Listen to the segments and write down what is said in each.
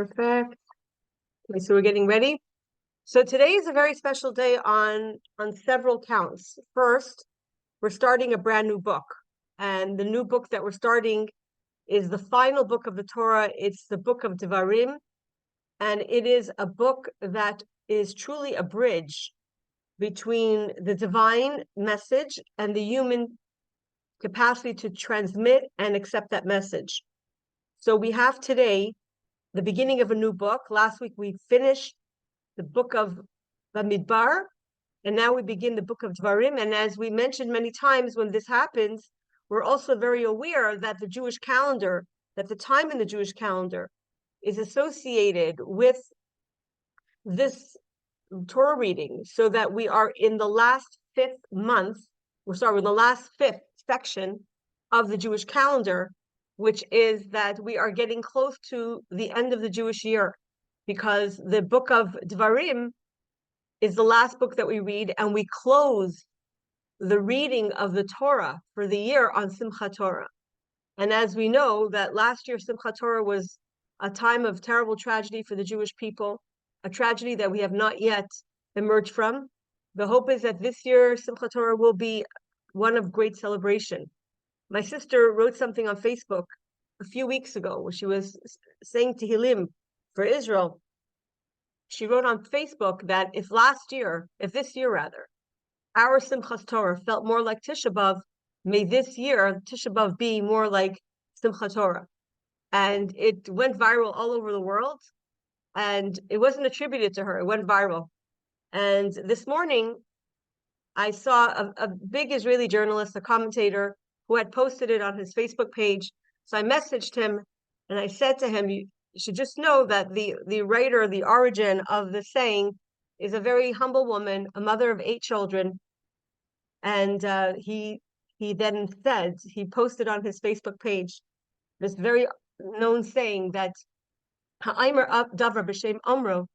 Perfect. Okay, so we're getting ready. So today is a very special day on several counts. First, we're starting a brand new book. And the new book that we're starting is the final book of the Torah. It's the book of Devarim. And it is a book that is truly a bridge between the divine message and the human capacity to transmit and accept that message. So we have today the beginning of a new book. Last week we finished the book of Bamidbar, and now we begin the book of Dvarim. And as we mentioned many times, when this happens, we're also very aware that the Jewish calendar, that the time in the Jewish calendar is associated with this Torah reading, so that we are in the last fifth month, we're in the last fifth section of the Jewish calendar, which is that we are getting close to the end of the Jewish year, because the book of Dvarim is the last book that we read, and we close the reading of the Torah for the year on Simchat Torah. And as we know, that last year Simchat Torah was a time of terrible tragedy for the Jewish people, a tragedy that we have not yet emerged from. The hope is that this year Simchat Torah will be one of great celebration. My sister wrote something on Facebook a few weeks ago where she was saying Tehillim for Israel. She wrote on Facebook that if this year rather, our Simchat Torah felt more like Tisha B'Av, may this year Tisha B'Av be more like Simchat Torah. And it went viral all over the world, and it wasn't attributed to her. It went viral. And this morning, I saw a big Israeli journalist, a commentator, who had posted it on his Facebook page. So I messaged him and I said to him, you should just know that the writer, the origin of the saying, is a very humble woman, a mother of 8 children. And he then said, he posted on his Facebook page this very known saying that Ha'aymer davar b'shem omro,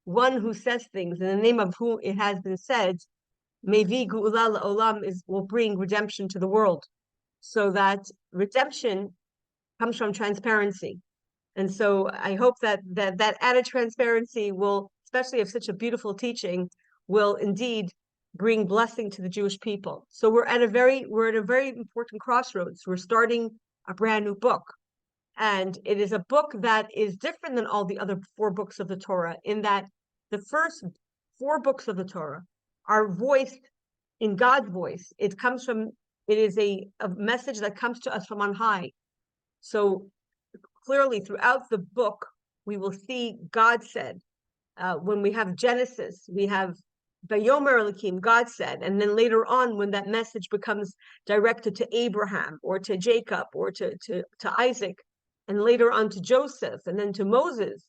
one who says things in the name of whom it has been said, mevi geula la'olam, will bring redemption to the world. So that redemption comes from transparency. And so I hope that added transparency will, especially of such a beautiful teaching, will indeed bring blessing to the Jewish people. So we're at a very important crossroads. We're starting a brand new book. And it is a book that is different than all the other 4 books of the Torah, in that the first 4 books of the Torah are voiced in God's voice. It is a message that comes to us from on high. So clearly throughout the book, we will see God said. When we have Genesis, we have Vayomer Elokim, God said. And then later on, when that message becomes directed to Abraham or to Jacob or to Isaac, and later on to Joseph, and then to Moses,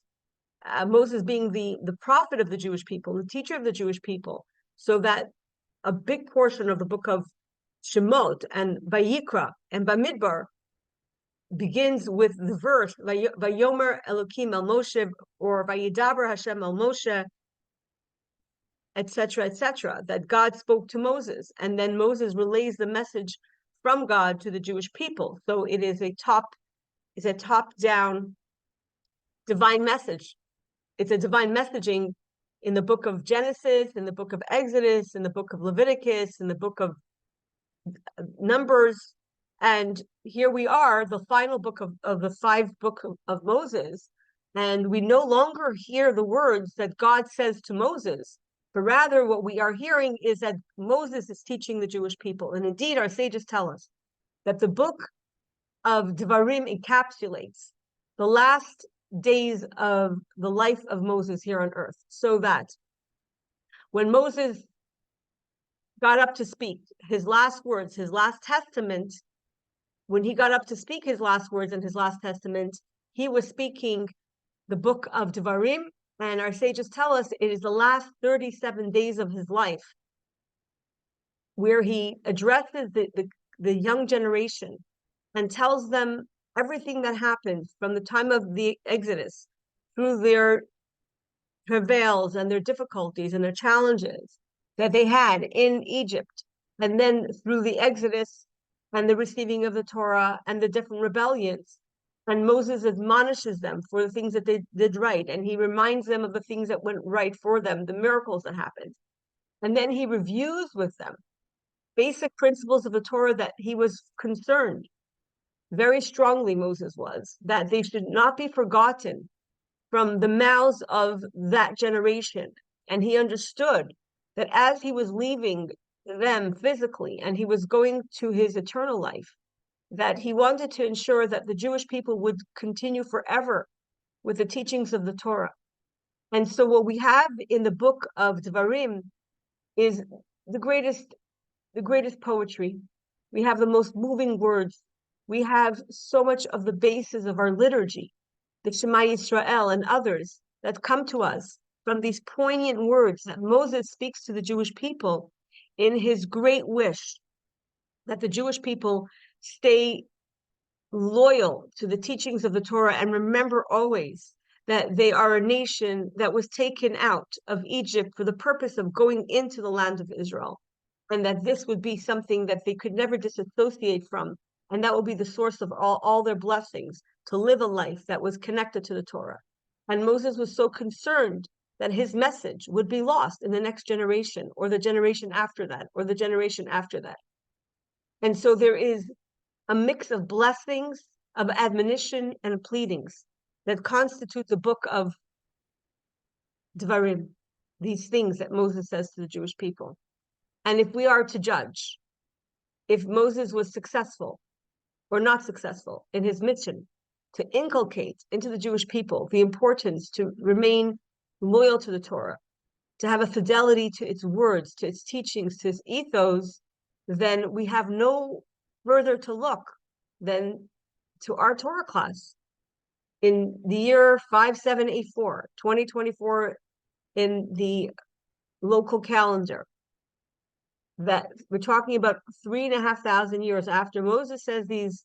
Moses being the prophet of the Jewish people, the teacher of the Jewish people, so that a big portion of the book of Shemot and Vayikra and Bamidbar begins with the verse Vayomer Elokim el Moshe, or Vayidaber Hashem el Moshe, etc., that God spoke to Moses, and then Moses relays the message from God to the Jewish people. So it is a top-down divine message. It's a divine messaging in the book of Genesis, in the book of Exodus, in the book of Leviticus, in the book of Numbers. And here we are, the final book of the 5 books of Moses. And we no longer hear the words that God says to Moses, but rather what we are hearing is that Moses is teaching the Jewish people. And indeed, our sages tell us that the book of Devarim encapsulates the last days of the life of Moses here on earth, so that when Moses got up to speak his last words, his last testament, when he got up to speak his last words in his last testament, he was speaking the book of Devarim, and our sages tell us it is the last 37 days of his life, where he addresses the young generation and tells them everything that happened from the time of the Exodus through their travails and their difficulties and their challenges that they had in Egypt, and then through the Exodus and the receiving of the Torah and the different rebellions And Moses admonishes them for the things that they did right. And he reminds them of the things that went right for them, the miracles that happened. And then he reviews with them basic principles of the Torah that he was concerned very strongly, Moses was, that they should not be forgotten from the mouths of that generation. And he understood that as he was leaving them physically and he was going to his eternal life, that he wanted to ensure that the Jewish people would continue forever with the teachings of the Torah. And so what we have in the book of Devarim is the greatest poetry. We have the most moving words. We have so much of the basis of our liturgy, the Shema Yisrael and others that come to us from these poignant words that Moses speaks to the Jewish people in his great wish that the Jewish people stay loyal to the teachings of the Torah and remember always that they are a nation that was taken out of Egypt for the purpose of going into the land of Israel, and that this would be something that they could never disassociate from, and that will be the source of all their blessings, to live a life that was connected to the Torah. And Moses was so concerned that his message would be lost in the next generation, or the generation after that, or the generation after that. And so there is a mix of blessings, of admonition, and pleadings that constitute the book of Devarim, these things that Moses says to the Jewish people. And if we are to judge if Moses was successful or not successful in his mission to inculcate into the Jewish people the importance to remain loyal to the Torah, to have a fidelity to its words, to its teachings, to its ethos, then we have no further to look than to our Torah class in the year 5784, 2024, in the local calendar. That we're talking about 3,500 years after Moses says these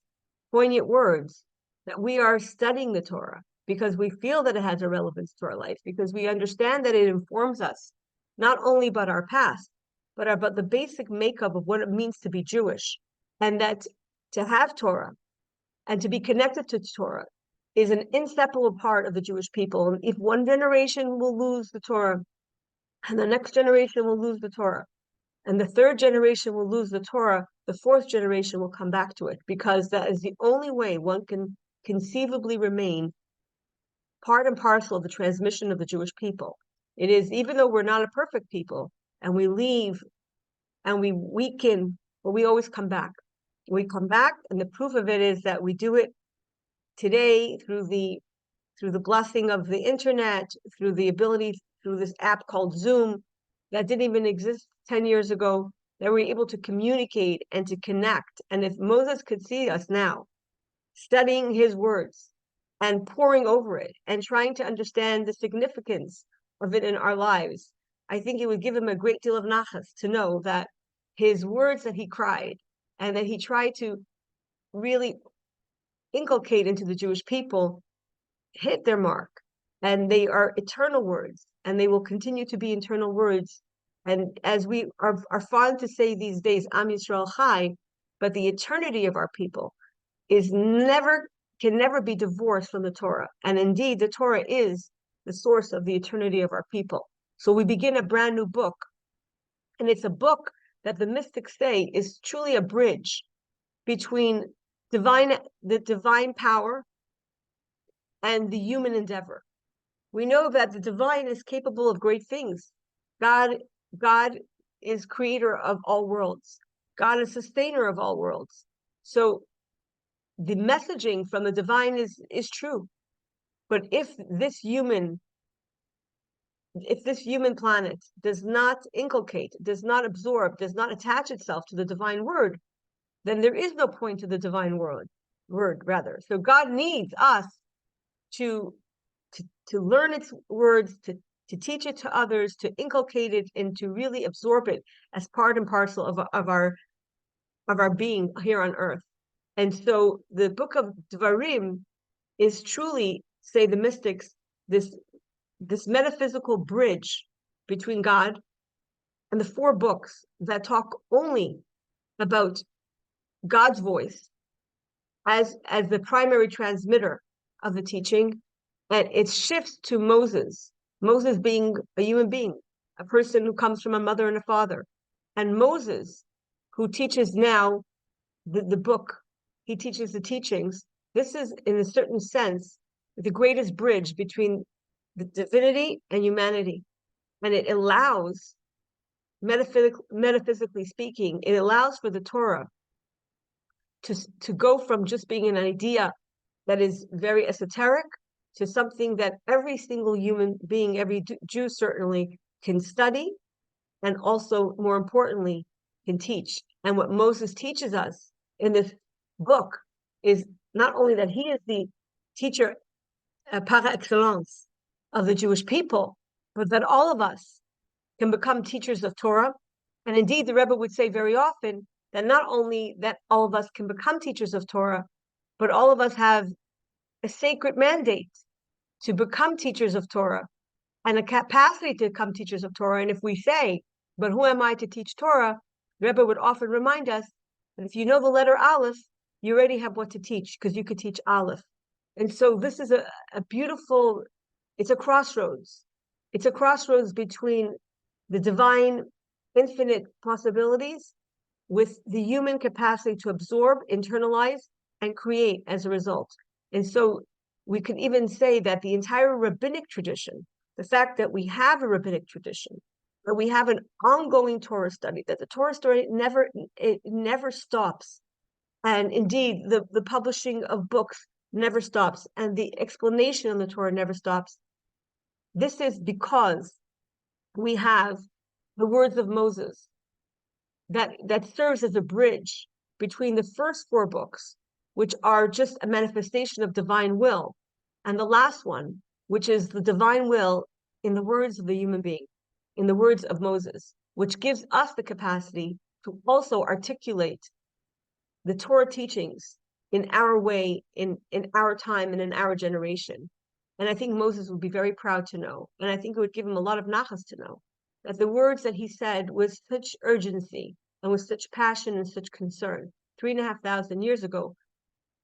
poignant words, that we are studying the Torah because we feel that it has a relevance to our life, because we understand that it informs us not only about our past, but about the basic makeup of what it means to be Jewish, and that to have Torah and to be connected to Torah is an inseparable part of the Jewish people. And if one generation will lose the Torah, and the next generation will lose the Torah, and the third generation will lose the Torah, the fourth generation will come back to it, because that is the only way one can conceivably remain part and parcel of the transmission of the Jewish people. It is, even though we're not a perfect people, and we leave and we weaken, but we always come back. We come back, and the proof of it is that we do it today through the blessing of the internet, through the ability, through this app called Zoom that didn't even exist 10 years ago, that we're able to communicate and to connect. And if Moses could see us now studying his words and poring over it and trying to understand the significance of it in our lives, I think it would give him a great deal of nachas to know that his words that he cried and that he tried to really inculcate into the Jewish people hit their mark, and they are eternal words, and they will continue to be eternal words. And as we are fond to say these days, Am Yisrael Chai, but the eternity of our people can never be divorced from the Torah. And indeed, the Torah is the source of the eternity of our people. So we begin a brand new book, and it's a book that the mystics say is truly a bridge between the divine power and the human endeavor. We know that the divine is capable of great things. God is creator of all worlds. God is sustainer of all worlds. So the messaging from the divine is true. But if this human planet does not inculcate, does not absorb, does not attach itself to the divine word, then there is no point to the divine word rather. So God needs us to learn its words, to teach it to others, to inculcate it, and to really absorb it as part and parcel of our being here on earth. And so the book of Devarim is truly, say the mystics, this metaphysical bridge between God and the four books that talk only about God's voice, as the primary transmitter of the teaching, and it shifts to Moses. Moses being a human being, a person who comes from a mother and a father, and Moses, who teaches now the book, he teaches the teachings. This is, in a certain sense, the greatest bridge between the divinity and humanity, and it allows, metaphysically speaking, it allows for the Torah to go from just being an idea that is very esoteric to something that every single human being, every Jew certainly can study, and also, more importantly, can teach. And what Moses teaches us in this book is not only that he is the teacher par excellence of the Jewish people, but that all of us can become teachers of Torah. And indeed, the Rebbe would say very often that not only that all of us can become teachers of Torah, but all of us have a sacred mandate to become teachers of Torah and a capacity to become teachers of Torah. And if we say, but who am I to teach Torah? The Rebbe would often remind us that if you know the letter Aleph, you already have what to teach, because you could teach Aleph. And so this is a beautiful, it's a crossroads. It's a crossroads between the divine infinite possibilities with the human capacity to absorb, internalize, and create as a result. And so we can even say that the entire rabbinic tradition, the fact that we have a rabbinic tradition, that we have an ongoing Torah study, that the Torah story never stops. And indeed, the publishing of books never stops, and the explanation of the Torah never stops. This is because we have the words of Moses that serves as a bridge between the first four books, which are just a manifestation of divine will, and the last one, which is the divine will in the words of the human being, in the words of Moses, which gives us the capacity to also articulate the Torah teachings in our way, in our time, and in our generation. And I think Moses would be very proud to know, and I think it would give him a lot of nachas to know, that the words that he said with such urgency and with such passion and such concern 3,500 years ago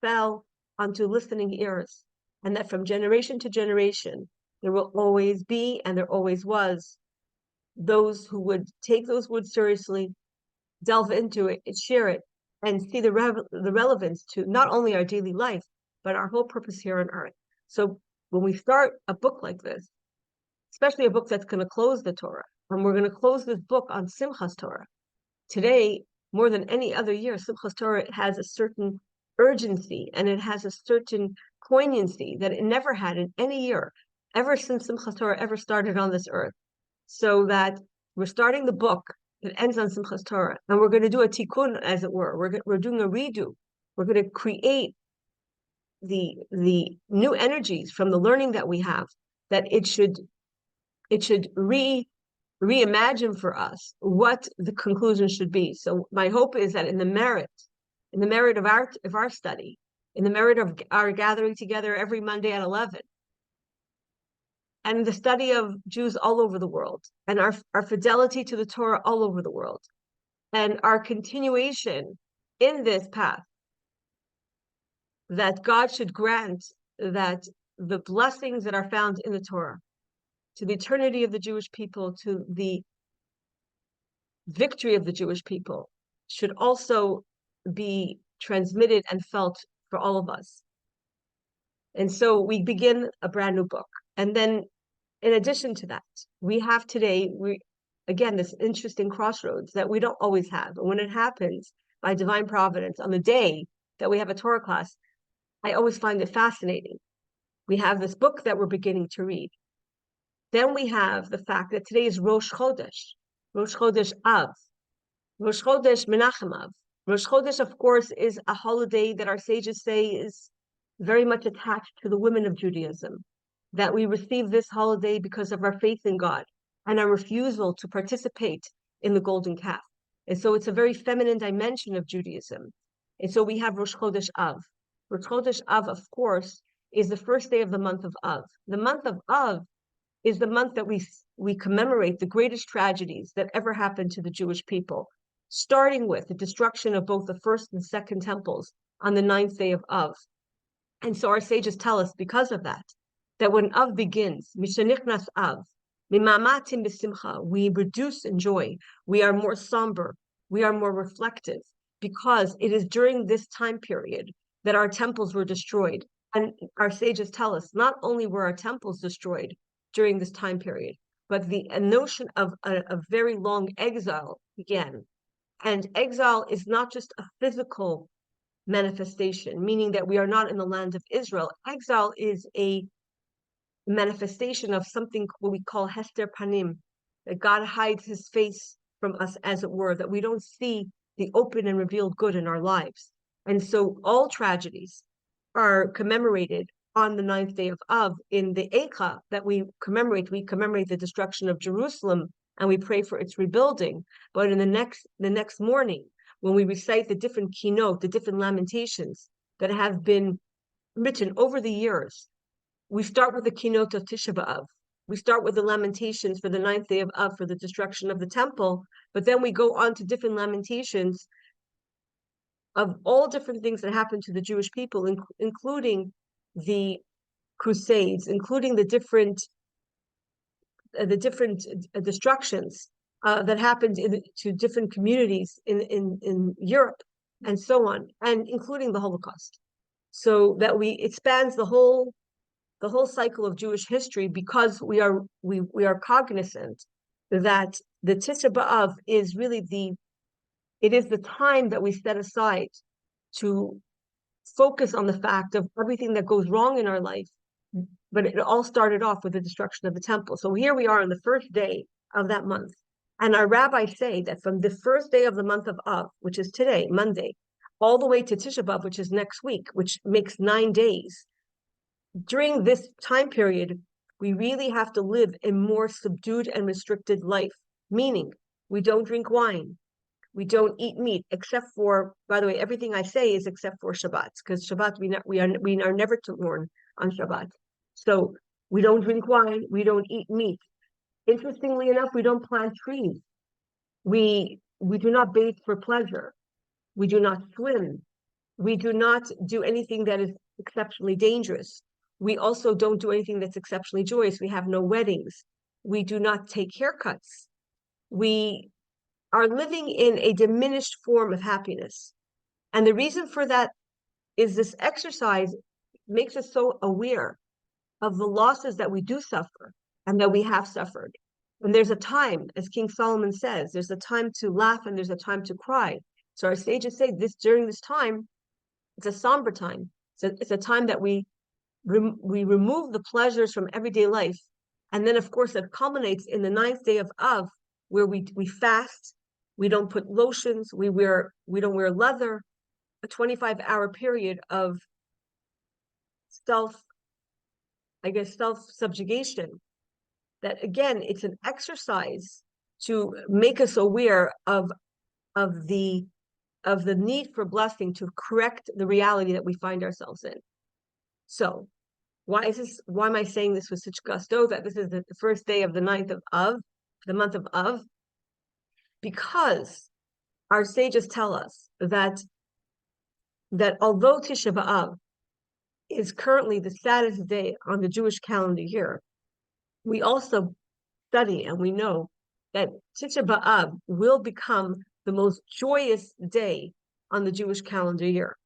fell onto listening ears, and that from generation to generation, there will always be, and there always was, those who would take those words seriously, delve into it, and share it, and see the relevance to not only our daily life, but our whole purpose here on earth. So when we start a book like this, especially a book that's going to close the Torah, and we're going to close this book on Simchas Torah, today, more than any other year, Simchas Torah has a certain urgency, and it has a certain poignancy that it never had in any year, ever since Simchas Torah ever started on this earth. So that we're starting the book that ends on Simchas Torah, and we're going to do a tikkun, as it were. We're doing a redo. We're going to create the new energies from the learning that we have, that it should reimagine for us what the conclusion should be. So my hope is that in the merit of our study, in the merit of our gathering together every Monday at 11, and the study of Jews all over the world, and our fidelity to the Torah all over the world, and our continuation in this path, that God should grant that the blessings that are found in the Torah, to the eternity of the Jewish people, to the victory of the Jewish people, should also be transmitted and felt for all of us. And so we begin a brand new book. And then in addition to that, we have today, again, this interesting crossroads that we don't always have. And when it happens by divine providence on the day that we have a Torah class, I always find it fascinating. We have this book that we're beginning to read. Then we have the fact that today is Rosh Chodesh Av, Rosh Chodesh Menachem Av. Rosh Chodesh, of course, is a holiday that our sages say is very much attached to the women of Judaism, that we receive this holiday because of our faith in God and our refusal to participate in the golden calf. And so it's a very feminine dimension of Judaism. And so we have Rosh Chodesh Av. Rosh Chodesh Av, of course, is the first day of the month of Av. The month of Av is the month that we commemorate the greatest tragedies that ever happened to the Jewish people, starting with the destruction of both the first and second temples on the ninth day of Av. And so our sages tell us, because of that, that when Av begins, Mishanichnas Av, Mimamatim b'simcha, we reduce in joy, we are more somber, we are more reflective, because it is during this time period that our temples were destroyed. And our sages tell us, not only were our temples destroyed during this time period, but the notion of a very long exile began. And exile is not just a physical manifestation, meaning that we are not in the land of Israel. Exile is a manifestation of something what we call hester panim, that God hides his face from us, as it were, that we don't see the open and revealed good in our lives. And so all tragedies are commemorated on the ninth day of Av. In the Eicha that we commemorate the destruction of Jerusalem and we pray for its rebuilding. But in the next morning, when we recite the different kinot, the different lamentations that have been written over the years, we start with the kinot of Tisha B'Av. We start with the lamentations for the ninth day of Av for the destruction of the temple, but then we go on to different lamentations of all different things that happened to the Jewish people, including the Crusades, including the different destructions that happened to different communities in Europe and so on, and including the Holocaust. So that it spans the whole cycle of Jewish history, because we are cognizant that the Tisha B'Av is really the time that we set aside to focus on the fact of everything that goes wrong in our life. But it all started off with the destruction of the temple. So here we are on the first day of that month. And our rabbis say that from the first day of the month of Av, which is today, Monday, all the way to Tisha B'Av, which is next week, which makes 9 days, during this time period, we really have to live a more subdued and restricted life, meaning we don't drink wine, we don't eat meat, except for, by the way, everything I say is except for Shabbat, because Shabbat we are never to mourn on Shabbat. So we don't drink wine, we don't eat meat. Interestingly enough, we don't plant trees. We do not bathe for pleasure. We do not swim. We do not do anything that is exceptionally dangerous. We also don't do anything that's exceptionally joyous. We have no weddings. We do not take haircuts. We are living in a diminished form of happiness. And the reason for that is this exercise makes us so aware of the losses that we do suffer and that we have suffered. And there's a time, as King Solomon says, there's a time to laugh and there's a time to cry. So our sages say during this time, it's a somber time. So it's a time that we remove the pleasures from everyday life. And then, of course, that culminates in the ninth day of Av, where we fast, we don't put lotions, we don't wear leather, a 25-hour period of self-subjugation. That again, it's an exercise to make us aware of the need for blessing, to correct the reality that we find ourselves in. So why am I saying this with such gusto, that this is the first day of the ninth of Av, the month of Av? Because our sages tell us that although Tisha B'Av is currently the saddest day on the Jewish calendar year, we also study and we know that Tisha B'Av will become the most joyous day on the Jewish calendar year,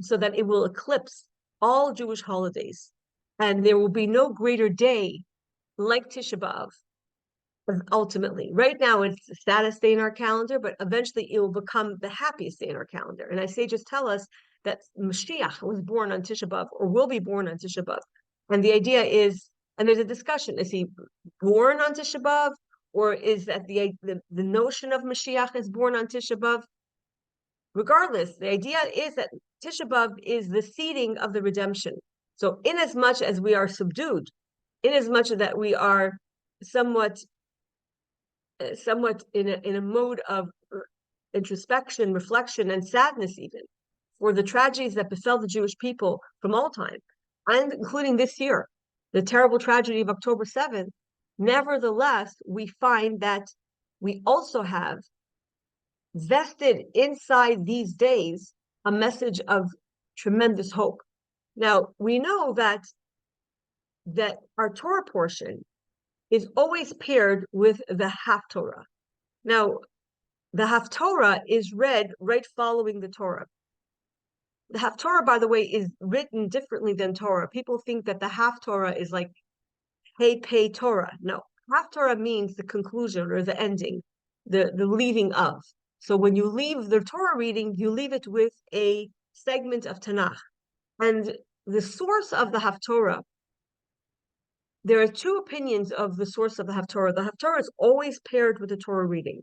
so that it will eclipse all Jewish holidays. And there will be no greater day like Tisha B'Av, ultimately. Right now, it's the saddest day in our calendar, but eventually it will become the happiest day in our calendar. And our sages tell us that Mashiach was born on Tisha B'Av, or will be born on Tisha B'Av. And the idea is, and there's a discussion, is he born on Tisha B'Av, or is that the notion of Mashiach is born on Tisha B'Av? Regardless, the idea is that Tisha B'Av is the seeding of the redemption. So in as much as we are subdued, in as much that we are somewhat in a mode of introspection, reflection, and sadness, even for the tragedies that befell the Jewish people from all time, and including this year, the terrible tragedy of October 7th, nevertheless, we find that we also have vested inside these days a message of tremendous hope. Now, we know that our Torah portion is always paired with the Haftorah. Now, the Haftorah is read right following the Torah. The Haftorah, by the way, is written differently than Torah. People think that the Haftorah is like Hey Pei Torah. No, Haftorah means the conclusion or the ending, the leaving of. So when you leave the Torah reading, you leave it with a segment of Tanakh. And the source of the Haftorah, there are two opinions of the source of the Haftorah. The Haftorah is always paired with the Torah reading.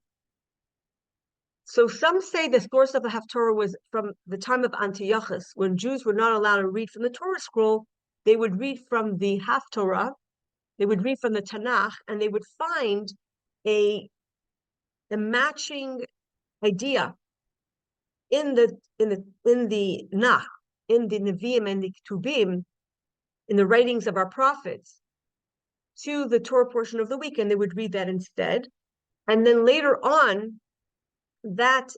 So some say the source of the Haftorah was from the time of Antiochus, when Jews were not allowed to read from the Torah scroll. They would read from the Haftorah, they would read from the Tanakh, and they would find a matching idea in the Nach, in the Nevi'im and the Ketubim, in the writings of our prophets, to the Torah portion of the week, and they would read that instead. And then later on, that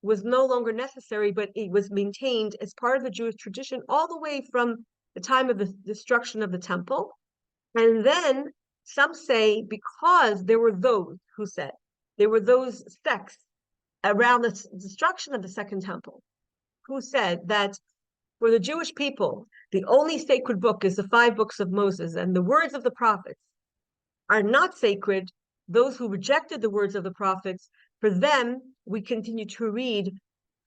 was no longer necessary, but it was maintained as part of the Jewish tradition all the way from the time of the destruction of the temple. And then some say, because there were those who said, there were those sects around the destruction of the second temple who said that for the Jewish people, the only sacred book is the 5 books of Moses, and the words of the prophets are not sacred. Those who rejected the words of the prophets, for them, we continue to read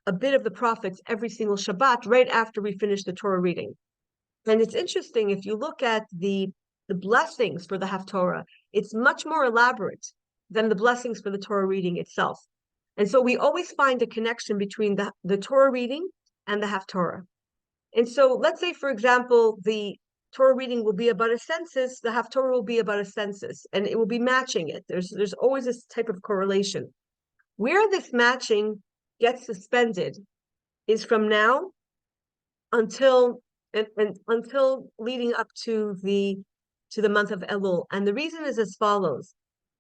a bit of the prophets every single Shabbat right after we finish the Torah reading. And it's interesting, if you look at the blessings for the Haftorah, it's much more elaborate than the blessings for the Torah reading itself. And so we always find a connection between the Torah reading and the Haftorah. And so let's say, for example, the Torah reading will be about a census, the Haftorah will be about a census, and it will be matching it. There's always this type of correlation. Where this matching gets suspended is from now until until leading up to the month of Elul. And the reason is as follows.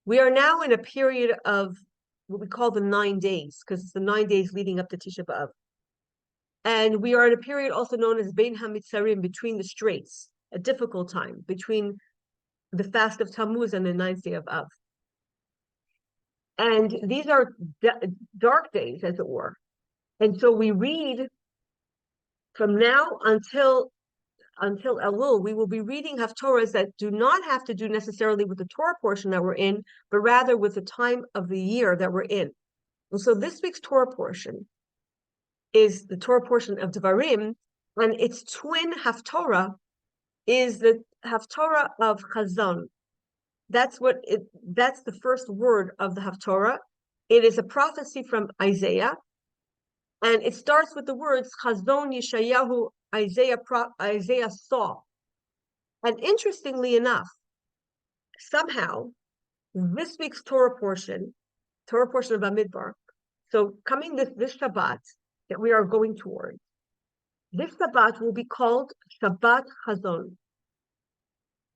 We are now in a period of what we call the 9 days, because it's the 9 days leading up to Tisha B'Av. And we are in a period also known as Bein HaMitzarim, between the straits, a difficult time, between the fast of Tammuz and the 9th day of Av. And these are dark days, as it were. And so we read from now until Elul, we will be reading Haftorahs that do not have to do necessarily with the Torah portion that we're in, but rather with the time of the year that we're in. And so this week's Torah portion is the Torah portion of Devarim, and its twin Haftorah is the Haftorah of Chazon. That's the first word of the Haftorah. It is a prophecy from Isaiah, and it starts with the words Chazon Yeshayahu. Isaiah saw. And interestingly enough, somehow this week's Torah portion of Bamidbar, so coming this Shabbat that we are going toward, this Shabbat will be called Shabbat Chazon.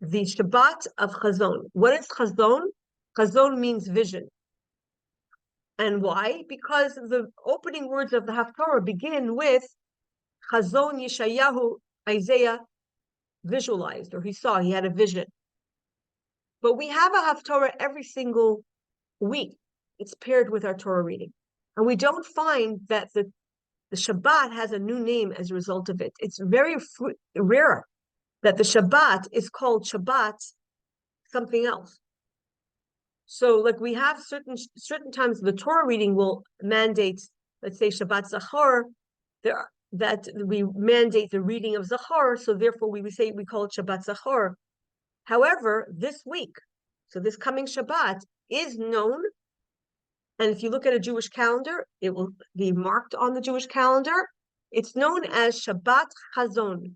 The Shabbat of Chazon. What is Chazon? Chazon means vision. And why? Because the opening words of the Haftorah begin with Chazon Yeshayahu. Isaiah visualized, or he saw, he had a vision. But we have a Haftorah every single week. It's paired with our Torah reading. And we don't find that the Shabbat has a new name as a result of it. It's very rare that the Shabbat is called Shabbat something else. So like we have certain times the Torah reading will mandate, let's say Shabbat Zachor, that we mandate the reading of Zachor, so therefore we call it Shabbat Zachor. However, this week, so this coming Shabbat is known, and if you look at a Jewish calendar, it will be marked on the Jewish calendar. It's known as Shabbat Chazon,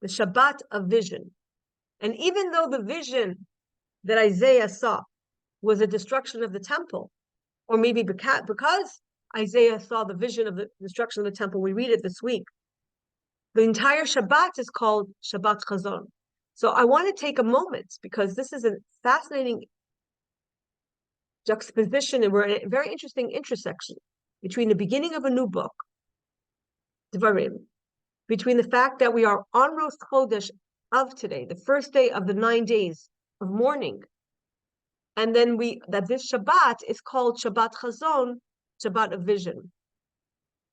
the Shabbat of vision. And even though the vision that Isaiah saw was a destruction of the temple, or maybe because Isaiah saw the vision of the destruction of the temple, we read it this week. The entire Shabbat is called Shabbat Chazon. So I want to take a moment, because this is a fascinating juxtaposition, and we're in a very interesting intersection between the beginning of a new book Dvarim, between the fact that we are on Rosh Chodesh of today, the first day of the 9 days of mourning, and then that this Shabbat is called Shabbat Chazon, Shabbat of vision.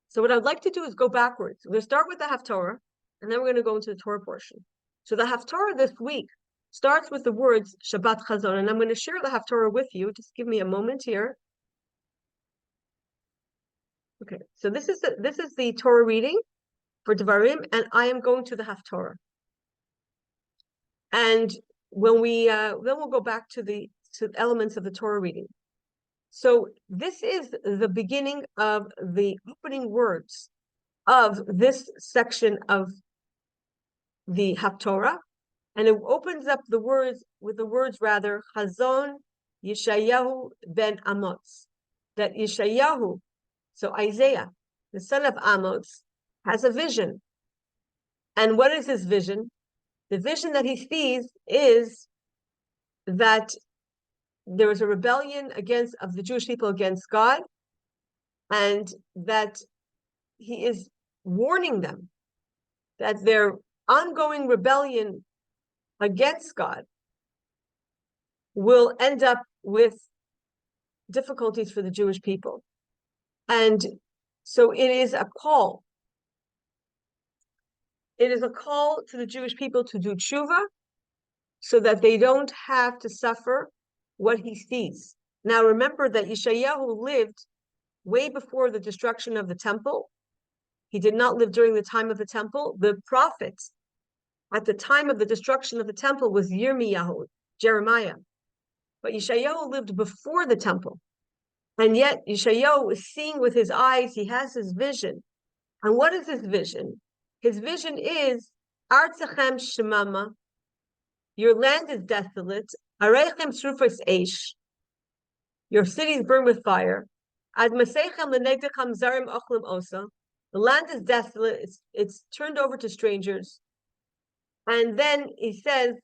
So what I'd like to do is go backwards. We're going to start with the Haftorah, and then we're going to go into the Torah portion. So the Haftorah this week starts with the words Shabbat Chazon, and I'm going to share the Haftorah with you. Just give me a moment here. Okay, so this is the Torah reading for Devarim, and I am going to the Haftorah. And when we then we'll go back to the elements of the Torah reading. So this is the beginning of the opening words of this section of the Haftorah, and it opens up the words with the words Chazon Yeshayahu ben Amos, that Yeshayahu, so Isaiah, the son of Amos, has a vision. And what is his vision? The vision that he sees is that there was a rebellion of the Jewish people against God, and that he is warning them that their ongoing rebellion against God will end up with difficulties for the Jewish people. And so it is a call. It is a call to the Jewish people to do tshuva so that they don't have to suffer what he sees. Now remember that Yeshayahu lived way before the destruction of the temple. He did not live during the time of the temple. The prophet at the time of the destruction of the temple was Yirmiyahu, Jeremiah. But Yeshayahu lived before the temple. And yet Yeshayahu is seeing with his eyes, he has his vision. And what is his vision? His vision is, Artzachem Shemama, your land is desolate, Arechem Shrufas Eish, your cities burn with fire, Ad Masechem Lenegdecham Zarim Ochlim Osa, the land is desolate, it's turned over to strangers. And then he says,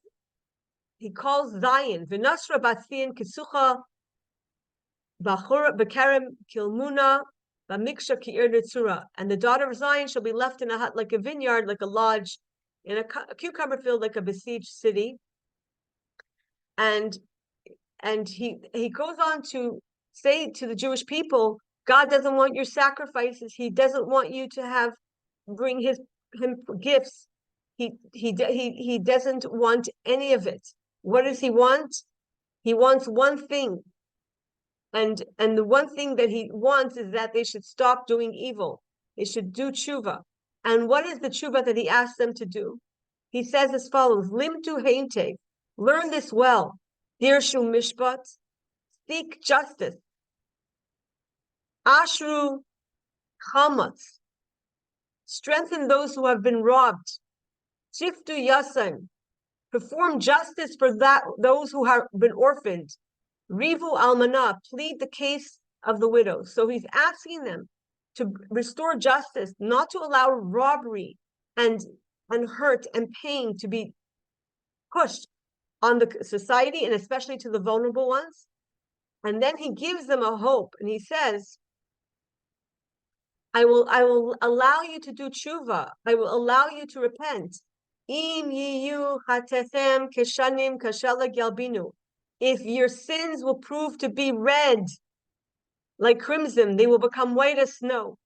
he calls Zion, V'nasra Batzion Kisucha, Bachura Bekarem Kilmuna, Bamiksha Ki'ir Nitzura, and the daughter of Zion shall be left in a hut like a vineyard, like a lodge, in a cucumber field like a besieged city. And he goes on to say to the Jewish people, God doesn't want your sacrifices. He doesn't want you to bring him gifts. He doesn't want any of it. What does he want? He wants one thing. And the one thing that he wants is that they should stop doing evil. They should do tshuva. And what is the tshuva that he asks them to do? He says as follows, Limtu heinte, learn this well. Dirshu mishpat, seek justice. Ashru chamatz, strengthen those who have been robbed. Shiftu yasan, perform justice for those who have been orphaned. Rivu almanah, plead the case of the widow. So he's asking them to restore justice, not to allow robbery and hurt and pain to be pushed on the society, and especially to the vulnerable ones. And then he gives them a hope, and he says, I will allow you to do tshuva. I will allow you to repent. Im yiyu hatechem keshanim kashala gelbinu. If your sins will prove to be red, like crimson, they will become white as snow.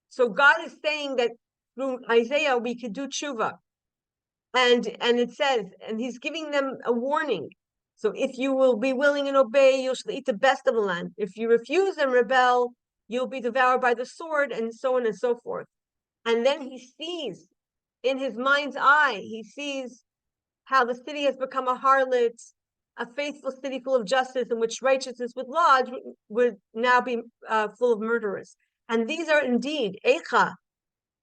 So God is saying that through Isaiah, we could do tshuva. And it says, and he's giving them a warning. So if you will be willing and obey, you shall eat the best of the land. If you refuse and rebel, you'll be devoured by the sword, and so on and so forth. And then he sees, in his mind's eye, he sees how the city has become a harlot, a faithful city full of justice, in which righteousness with law would now be full of murderers. And these are indeed, Eicha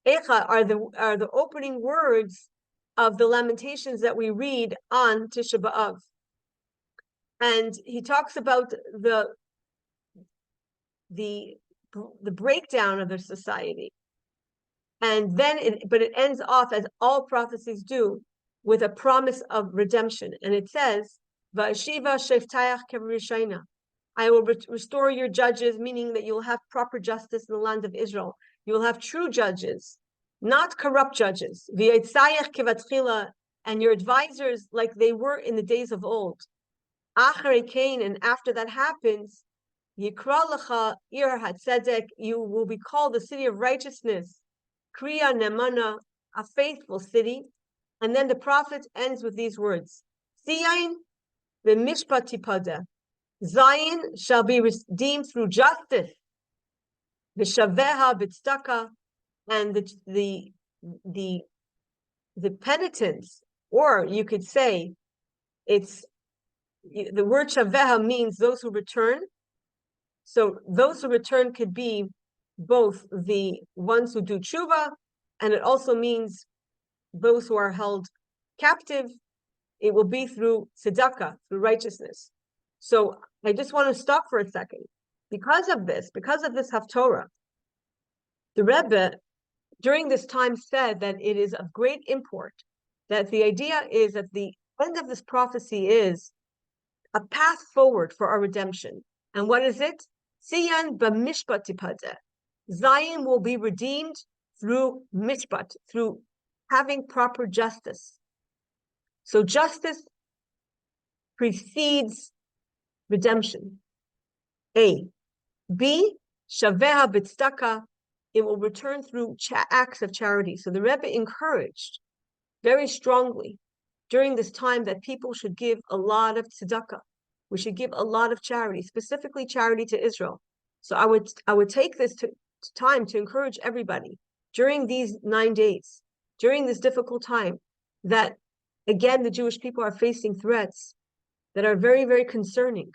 are the opening words of the lamentations that we read on Tisha B'Av. And he talks about the breakdown of their society. And then but it ends off, as all prophecies do, with a promise of redemption. And it says, Va'ashiva sheftayach kevrishayna, I will restore your judges, meaning that you will have proper justice in the land of Israel. You will have true judges. not corrupt judges. And your advisors like they were in the days of old. And after that happens, Yikra lecha ir hatzedek, you will be called the city of righteousness, Kriya nemana, a faithful city. And then the prophet ends with these words: Zion v'mishpat tipada, Zion shall be redeemed through justice, v'shaveha b'tzedakah, and the penitents, or you could say it's the word shaveha means those who return. So those who return could be both the ones who do tshuva, and it also means those who are held captive. It will be through tzedakah, through righteousness. So I just want to stop for a second. Because of this Haftorah, the Rebbe during this time said that it is of great import, that the idea is that the end of this prophecy is a path forward for our redemption. And what is it? Zion b'mishpat tipadeh. Zion will be redeemed through mishpat, through having proper justice. So justice precedes redemption. A. B. Shaveha b'tzedakah. It will return through acts of charity. So the Rebbe encouraged very strongly during this time that people should give a lot of tzedakah. We should give a lot of charity, specifically charity to Israel. So I would take this time to encourage everybody during these 9 days, during this difficult time, that again, the Jewish people are facing threats that are very, very concerning,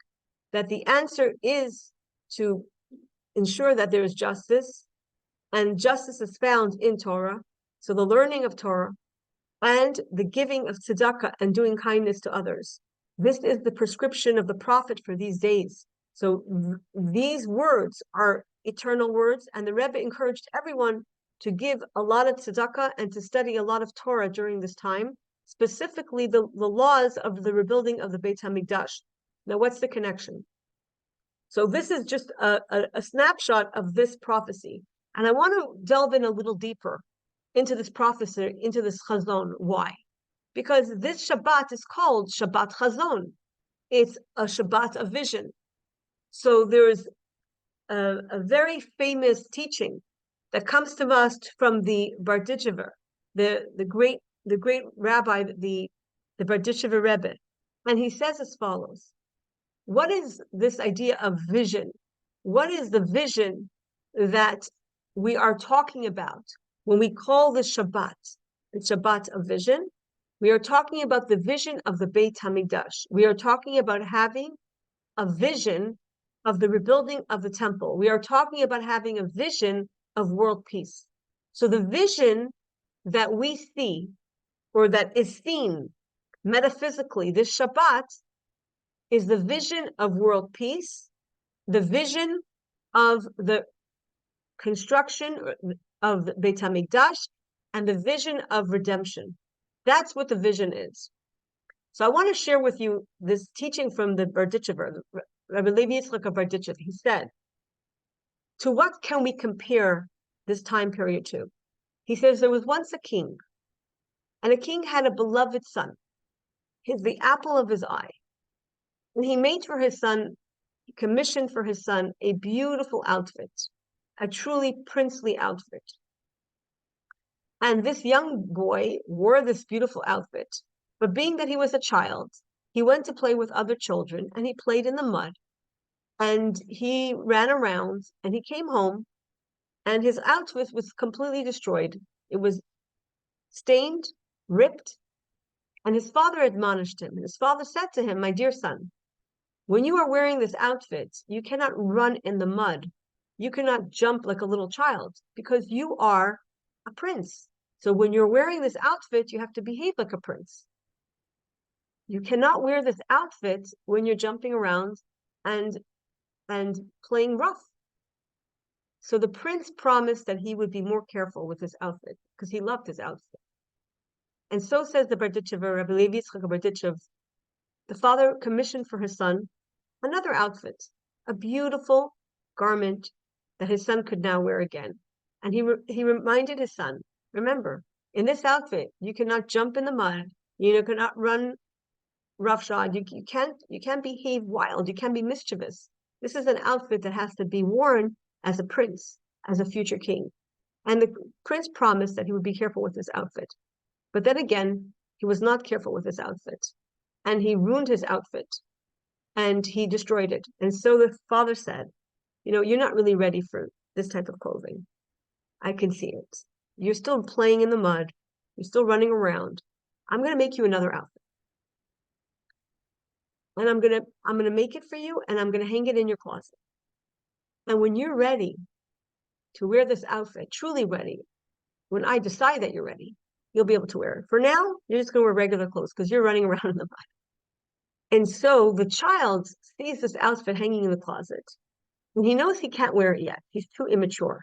that the answer is to ensure that there is justice, and justice is found in Torah. So the learning of Torah and the giving of tzedakah and doing kindness to others. This is the prescription of the prophet for these days. So these words are eternal words, and the Rebbe encouraged everyone to give a lot of tzedakah and to study a lot of Torah during this time, specifically the laws of the rebuilding of the Beit HaMikdash. Now, what's the connection? So this is just a snapshot of this prophecy. And I want to delve in a little deeper into this prophecy, into this chazon. Why? Because this Shabbat is called Shabbat Chazon. It's a Shabbat of vision. So there's a very famous teaching that comes to us from the Berditchever, the great rabbi, the Berditchever Rebbe. And he says as follows: what is this idea of vision? What is the vision that we are talking about when we call this Shabbat, the Shabbat of vision? We are talking about the vision of the Beit HaMikdash. We are talking about having a vision of the rebuilding of the temple. We are talking about having a vision of world peace. So the vision that we see, or that is seen metaphysically this Shabbat, is the vision of world peace, the vision of the construction of the Beit HaMikdash, and the vision of redemption. That's what the vision is. So I want to share with you this teaching from the Berditchever, Rabbi Levi Yitzchak of Berditchev. He said, to what can we compare this time period to? He says, there was once a king, and a king had a beloved son, the apple of his eye. And he made for his son, he commissioned for his son a beautiful outfit, a truly princely outfit. And this young boy wore this beautiful outfit, but being that he was a child, he went to play with other children, and he played in the mud, and he ran around, and he came home, and his outfit was completely destroyed. It was stained, ripped, and his father admonished him. And his father said to him, my dear son, when you are wearing this outfit, you cannot run in the mud. You cannot jump like a little child, because you are a prince. So when you're wearing this outfit, you have to behave like a prince. You cannot wear this outfit when you're jumping around and playing rough. So the prince promised that he would be more careful with his outfit, because he loved his outfit. And so says the Berditchever, Rabbi Levi Yitzchak of Berditchev, the father commissioned for his son another outfit, a beautiful garment that his son could now wear again. And he reminded his son Remember, in this outfit, you cannot jump in the mud. You cannot run roughshod. You can't behave wild. You can't be mischievous. This is an outfit that has to be worn as a prince, as a future king. And the prince promised that he would be careful with his outfit. But then again, he was not careful with his outfit. And he ruined his outfit. And he destroyed it. And so the father said, you're not really ready for this type of clothing. I can see it. You're still playing in the mud. You're still running around. I'm going to make you another outfit. And I'm gonna make it for you, and I'm gonna hang it in your closet. And when you're ready to wear this outfit, truly ready, when I decide that you're ready, you'll be able to wear it. For now, you're just gonna wear regular clothes because you're running around in the mud. And so the child sees this outfit hanging in the closet, and he knows he can't wear it yet. He's too immature.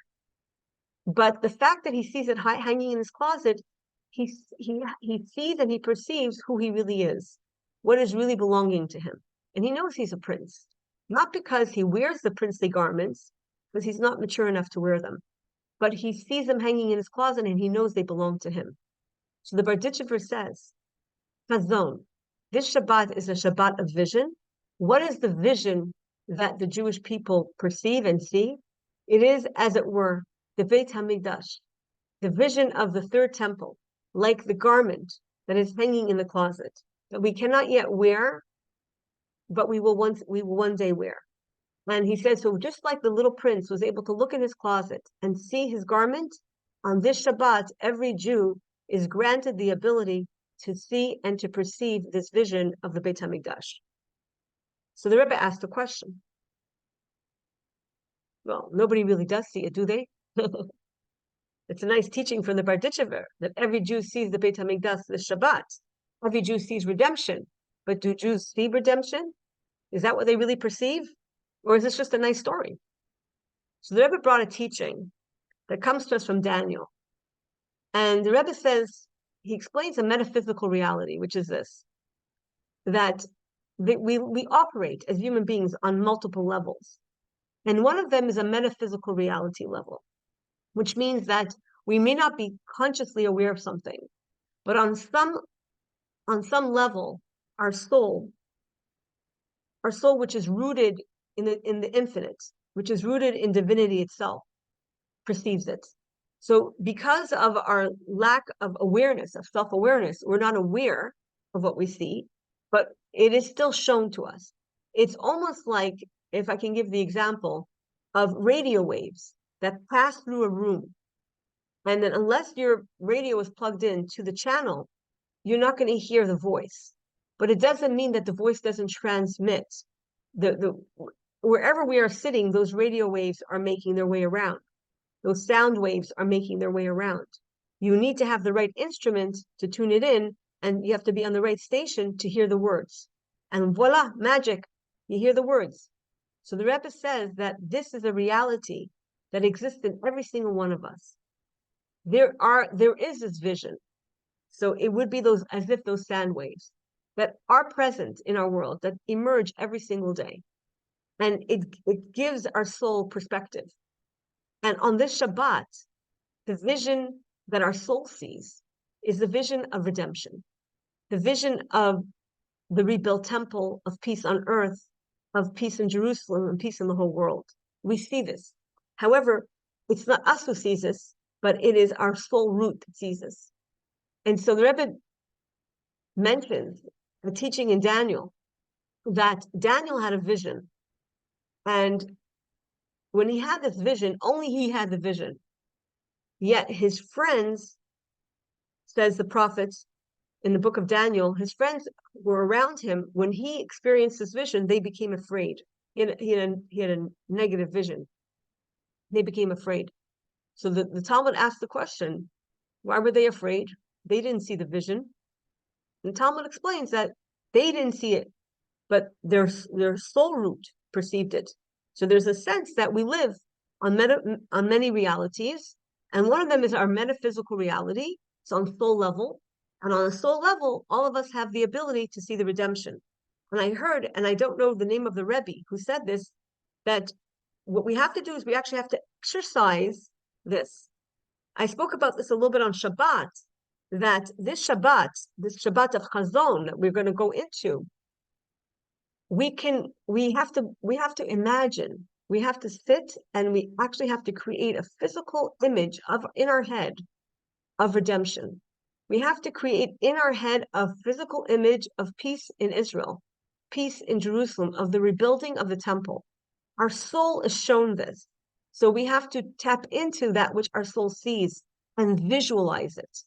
But the fact that he sees it hanging in his closet, he sees and he perceives who he really is, what is really belonging to him. And he knows he's a prince, not because he wears the princely garments, because he's not mature enough to wear them, but he sees them hanging in his closet and he knows they belong to him. So the Berditchever says, Chazon, this Shabbat is a Shabbat of vision. What is the vision that the Jewish people perceive and see? It is, as it were, the Beit HaMikdash, the vision of the third temple, like the garment that is hanging in the closet, that we cannot yet wear, but we will one day wear. And he says, so just like the little prince was able to look in his closet and see his garment, on this Shabbat, every Jew is granted the ability to see and to perceive this vision of the Beit HaMikdash. So the Rebbe asked a question. Well, nobody really does see it, do they? It's a nice teaching from the Berditchever that every Jew sees the Beit HaMikdash this Shabbat. Every Jew sees redemption. But do Jews see redemption? Is that what they really perceive? Or is this just a nice story? So the Rebbe brought a teaching that comes to us from Daniel. And the Rebbe says, he explains a metaphysical reality, which is this, that we operate as human beings on multiple levels. And one of them is a metaphysical reality level, which means that we may not be consciously aware of something, but on some level, our soul, which is rooted in the infinite, which is rooted in divinity itself, perceives it. So because of our lack of awareness, of self-awareness, we're not aware of what we see, but it is still shown to us. It's almost like, if I can give the example of radio waves that pass through a room, and then unless your radio is plugged in to the channel, you're not going to hear the voice. But it doesn't mean that the voice doesn't transmit. Wherever we are sitting, those radio waves are making their way around. Those sound waves are making their way around. You need to have the right instrument to tune it in, and you have to be on the right station to hear the words. And voila, magic, you hear the words. So the Rebbe says that this is a reality that exists in every single one of us. There is this vision. So it would be as if those sound waves that are present in our world, that emerge every single day. And it gives our soul perspective. And on this Shabbat, the vision that our soul sees is the vision of redemption, the vision of the rebuilt temple of peace on earth, of peace in Jerusalem and peace in the whole world. We see this. However, it's not us who sees this, but it is our soul root that sees this. And so the Rebbe mentions the teaching in Daniel, that Daniel had a vision. And when he had this vision, only he had the vision. Yet his friends, says the prophet in the book of Daniel, his friends were around him. When he experienced this vision, they became afraid. He had a negative vision. They became afraid. So the Talmud asked the question, why were they afraid? They didn't see the vision. And Talmud explains that they didn't see it, but their soul root perceived it. So there's a sense that we live on many realities, and one of them is our metaphysical reality. It's on soul level, and on a soul level, all of us have the ability to see the redemption. And I heard, and I don't know the name of the Rebbe who said this, that what we have to do is we actually have to exercise this. I spoke about this a little bit on Shabbat, that this Shabbat of Chazon that we're going to go into, we have to imagine, we have to sit and we actually have to create a physical image of in our head of redemption. We have to create in our head a physical image of peace in Israel, peace in Jerusalem, of the rebuilding of the temple. Our soul is shown this. So we have to tap into that which our soul sees and visualize it.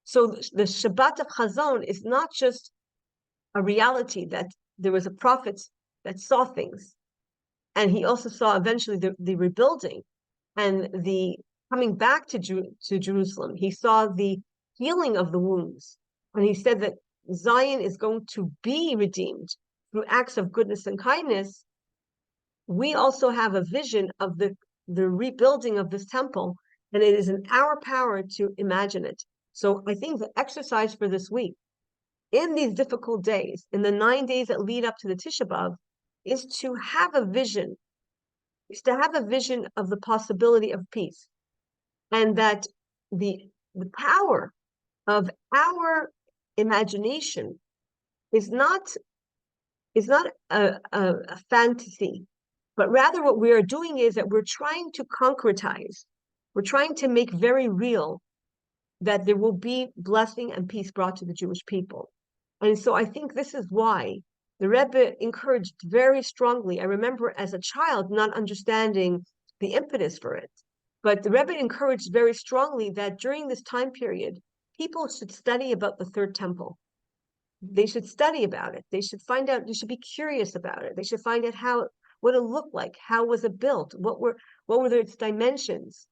So the Shabbat of Chazon is not just a reality that there was a prophet that saw things, and he also saw eventually the rebuilding and the coming back to Jerusalem. He saw the healing of the wounds, and he said that Zion is going to be redeemed through acts of goodness and kindness. We also have a vision of the rebuilding of this temple, and it is in our power to imagine it. So I think the exercise for this week, in these difficult days, in the 9 days that lead up to the Tisha B'Av, is to have a vision, of the possibility of peace, and that the power of our imagination is not a fantasy, but rather what we are doing is that we're trying to concretize, we're trying to make very real that there will be blessing and peace brought to the Jewish people. And so I think this is why the Rebbe encouraged very strongly. I remember as a child not understanding the impetus for it, but the Rebbe encouraged very strongly that during this time period, people should study about the third temple. They should study about it. They should find out, they should be curious about it. They should find out what it looked like, how was it built, what were its dimensions,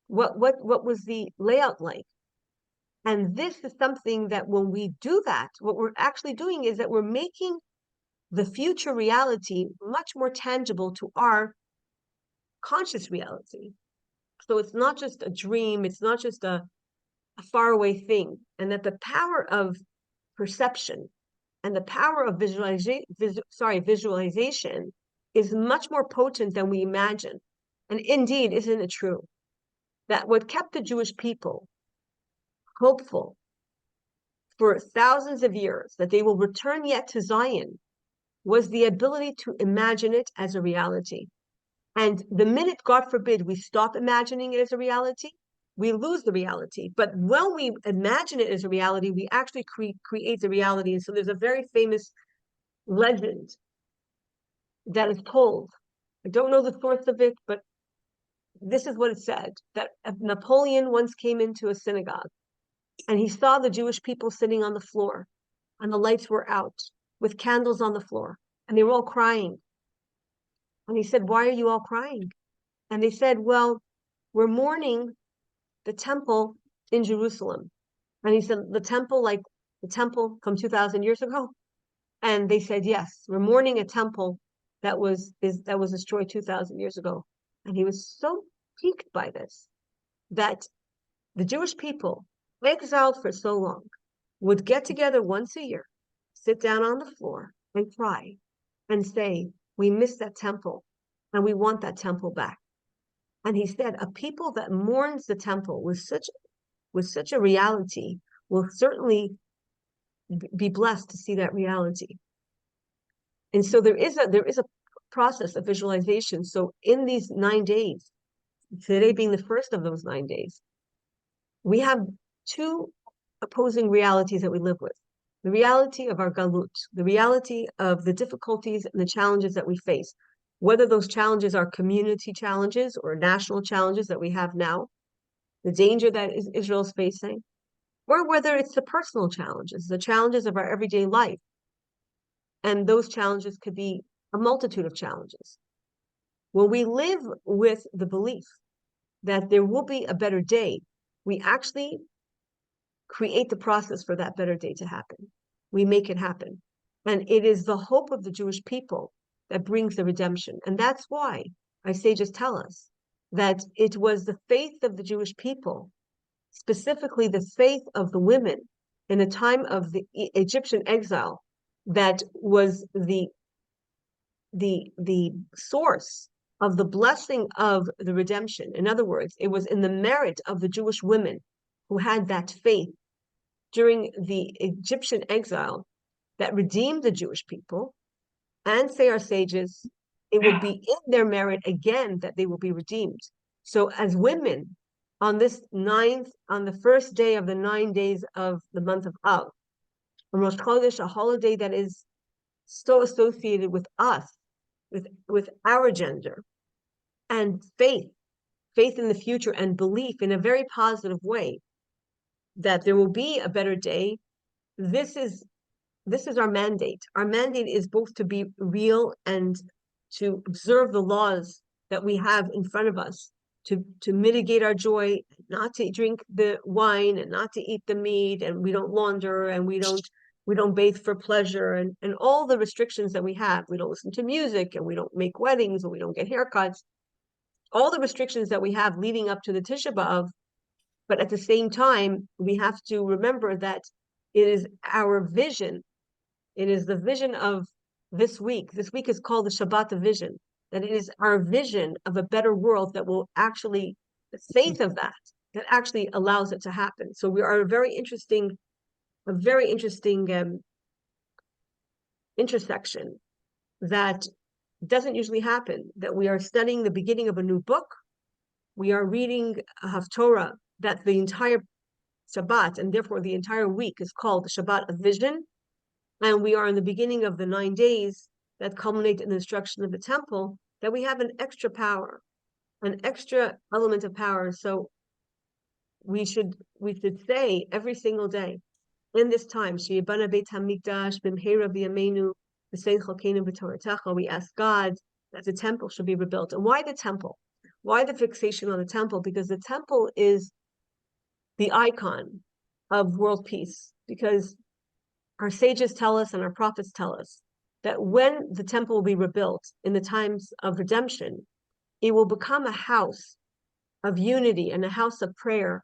what was the layout like. And this is something that when we do that, what we're actually doing is that we're making the future reality much more tangible to our conscious reality. So it's not just a dream, it's not just a faraway thing. And that the power of perception and the power of visualization is much more potent than we imagine. And indeed, isn't it true that what kept the Jewish people hopeful for thousands of years that they will return yet to Zion was the ability to imagine it as a reality. And the minute, God forbid, we stop imagining it as a reality, we lose the reality. But when we imagine it as a reality, we actually create the reality. And so there's a very famous legend that is told. I don't know the source of it, but this is what it said, that Napoleon once came into a synagogue and he saw the Jewish people sitting on the floor and the lights were out with candles on the floor and they were all crying. And he said, "Why are you all crying?" And they said, "Well, we're mourning the temple in Jerusalem." And he said, "The temple, like the temple from 2,000 years ago?" And they said, "Yes, we're mourning a temple that was destroyed 2,000 years ago." And he was so piqued by this, that the Jewish people, exiled for so long, would get together once a year, sit down on the floor and cry and say, "We miss that temple and we want that temple back." And he said, a people that mourns the temple with such a reality will certainly be blessed to see that reality. And so there is a process of visualization. So in these 9 days, today being the first of those 9 days, we have two opposing realities that we live with. The reality of our galut, the reality of the difficulties and the challenges that we face, whether those challenges are community challenges or national challenges that we have now, the danger that Israel is facing, or whether it's the personal challenges, the challenges of our everyday life. And those challenges could be a multitude of challenges. When we live with the belief that there will be a better day, we actually create the process for that better day to happen. We make it happen. And it is the hope of the Jewish people that brings the redemption. And that's why our sages tell us that it was the faith of the Jewish people, specifically the faith of the women in the time of the Egyptian exile, that was the source of the blessing of the redemption. In other words, it was in the merit of the Jewish women who had that faith during the Egyptian exile that redeemed the Jewish people, and say our sages, it will be in their merit again that they will be redeemed. So as women, on the first day of the 9 days of the month of Av, on Rosh Chodesh, a holiday that is so associated with us, with our gender, and faith in the future and belief in a very positive way that there will be a better day. This is our mandate. Our mandate is both to be real and to observe the laws that we have in front of us, to mitigate our joy, not to drink the wine and not to eat the meat, and we don't launder and we don't bathe for pleasure, and all the restrictions that we have. We don't listen to music and we don't make weddings and we don't get haircuts. All the restrictions that we have leading up to the Tisha B'Av, but at the same time, we have to remember that it is our vision. It is the vision of this week. This week is called the Shabbat vision, that it is our vision of a better world that will actually, the faith of that actually allows it to happen. So we are a very interesting intersection that doesn't usually happen, that we are studying the beginning of a new book. We are reading a Haftorah that the entire Shabbat, and therefore the entire week, is called the Shabbat of Vision. And we are in the beginning of the 9 days that culminate in the destruction of the temple, that we have an extra power, an extra element of power. So we should say every single day, in this time, Sheyibana Beit HaMikdash b'mheira b'yameinu v'sein chalkeinu b'toratecha, we ask God that the temple should be rebuilt. And why the temple? Why the fixation on the temple? Because the temple is the icon of world peace. Because our sages tell us and our prophets tell us that when the temple will be rebuilt in the times of redemption, it will become a house of unity and a house of prayer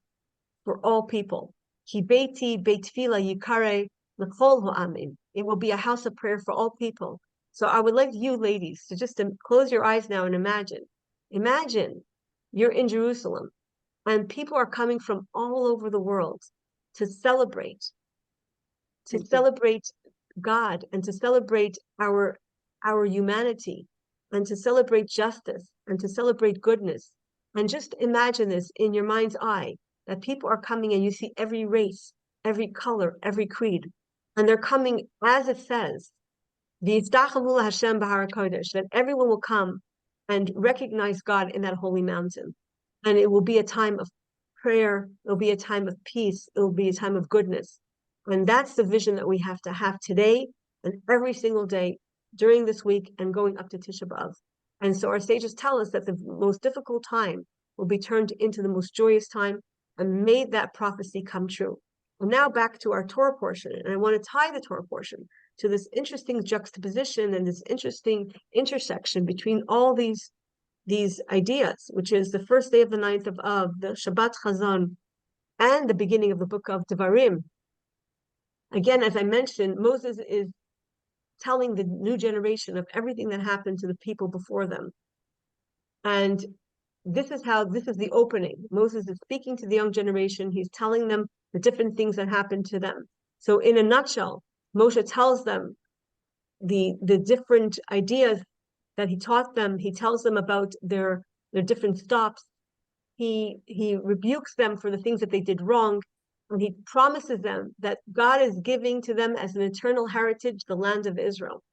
for all people. Ki beiti beit tefila yikare l'chol ha'amim. It will be a house of prayer for all people. So I would like you ladies to just close your eyes now and imagine. Imagine you're in Jerusalem and people are coming from all over the world to celebrate God and to celebrate our humanity and to celebrate justice and to celebrate goodness. And just imagine this in your mind's eye, that people are coming and you see every race, every color, every creed, and they're coming as it says, that everyone will come and recognize God in that holy mountain. And it will be a time of prayer, it'll be a time of peace, it'll be a time of goodness. And that's the vision that we have to have today and every single day during this week and going up to Tisha B'Av. And so our sages tell us that the most difficult time will be turned into the most joyous time, and made that prophecy come true. And now back to our Torah portion. And I want to tie the Torah portion to this interesting juxtaposition and this interesting intersection between all these ideas, which is the first day of the 9th of Av, the Shabbat Chazon, and the beginning of the book of Devarim. Again, as I mentioned, Moses is telling the new generation of everything that happened to the people before them. And this is the opening. Moses is speaking to the young generation. He's telling them the different things that happened to them. So in a nutshell, Moshe tells them the different ideas that he taught them. He tells them about their different stops. He rebukes them for the things that they did wrong. And he promises them that God is giving to them as an eternal heritage the land of Israel.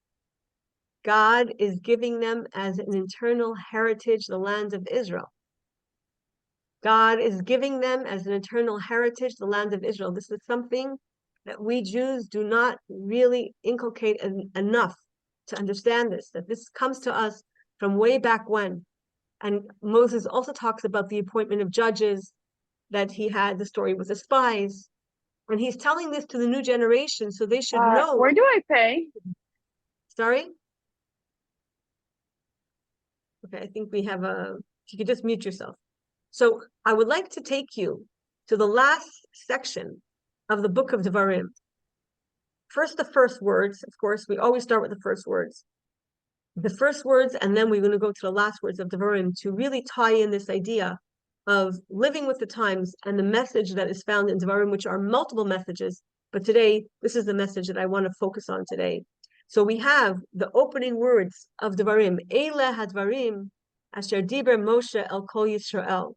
God is giving them as an eternal heritage the land of Israel. God is giving them as an eternal heritage the land of Israel. This is something that we Jews do not really inculcate enough to understand this, that this comes to us from way back when. And Moses also talks about the appointment of judges, that he had the story with the spies. And he's telling this to the new generation so they should know. Where do I pay? Sorry? Okay, I think we have if you could just mute yourself. So I would like to take you to the last section of the book of Devarim. First, the first words, of course, we always start with the first words. the first words, and then we're going to go to the last words of Devarim to really tie in this idea of living with the times and the message that is found in Devarim, which are multiple messages. But today, this is the message that I want to focus on today. So we have the opening words of Devarim, Eile hadvarim asher diber Moshe el kol Yisrael.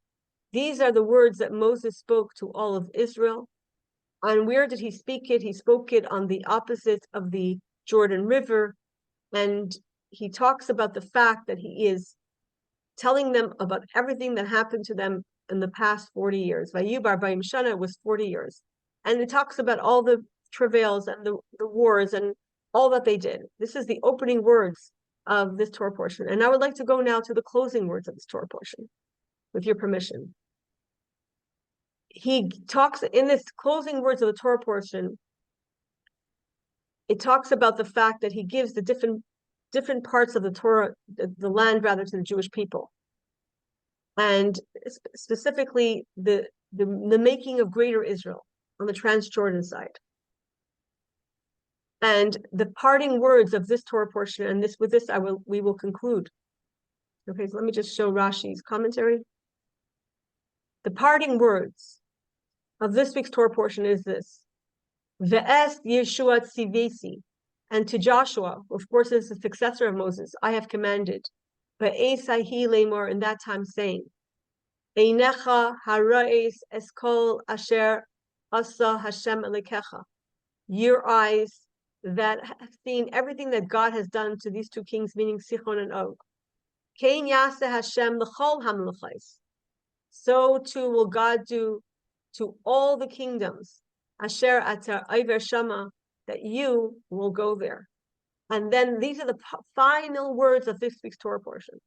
These are the words that Moses spoke to all of Israel. And where did he speak it? He spoke it on the opposite of the Jordan River. And he talks about the fact that he is telling them about everything that happened to them in the past 40 years. Vayubar Vaetchanan was 40 years. And it talks about all the travails and the wars and all that they did. This is the opening words of this Torah portion. And I would like to go now to the closing words of this Torah portion, with your permission. He talks in this closing words of the Torah portion, it talks about the fact that he gives the different parts of the Torah, the land rather, to the Jewish people. And specifically the making of greater Israel on the Transjordan side. And the parting words of this Torah portion, and with this we will conclude. Okay, so let me just show Rashi's commentary. The parting words of this week's Torah portion is this: Ve'es Yeshua tzivesi, and to Joshua, of course, is the successor of Moses, I have commanded. Ve'esahi lemor, in that time saying, Einecha hara'es eskol asher asa Hashem elekecha. Your eyes that have seen everything that God has done to these two kings, meaning Sichon and Og. Kein yaseh Hashem l'chol hamlechais. So too will God do to all the kingdoms, asher atar iver shama, that you will go there. And then these are the final words of this week's Torah portion.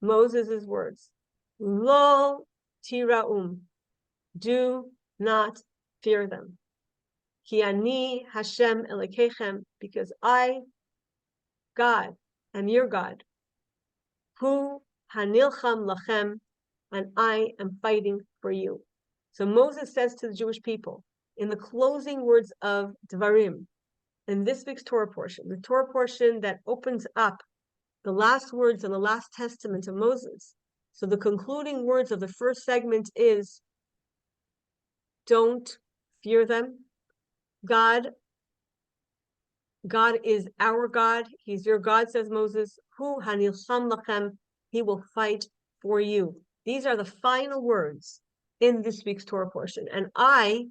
Moses' words. Lo tiraum. Do not fear them. Ki ani Hashem Elekechem, because I, God, am your God. Hu hanilcham lachem, and I am fighting for you. So Moses says to the Jewish people, in the closing words of Devarim, in this week's Torah portion, the Torah portion that opens up the last words in the last testament of Moses. So the concluding words of the first segment is, don't fear them. God is our God. He's your God, says Moses. Hu hanilcham lachem. He will fight for you. These are the final words in this week's Torah portion. And I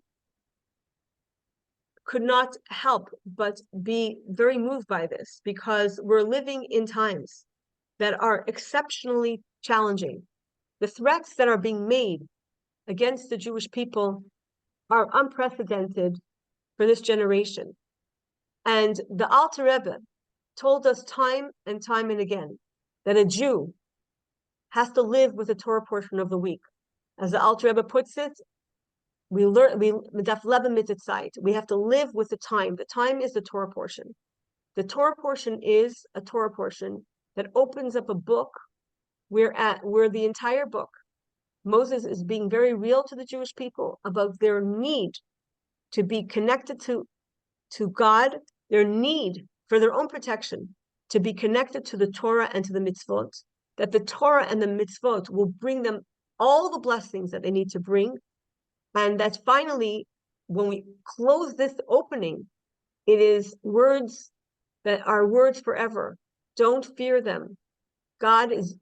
could not help but be very moved by this, because we're living in times that are exceptionally challenging. The threats that are being made against the Jewish people are unprecedented for this generation. And the Alter Rebbe told us time and time and again that a Jew has to live with the Torah portion of the week. As the Alter Rebbe puts it, we have to live with the time. The time is the Torah portion. The Torah portion is a Torah portion that opens up a book where the entire book, Moses is being very real to the Jewish people about their need to be connected to God, their need for their own protection, to be connected to the Torah and to the mitzvot, that the Torah and the mitzvot will bring them all the blessings that they need to bring. And that finally, when we close this opening, it is words that are words forever. Don't fear them. God is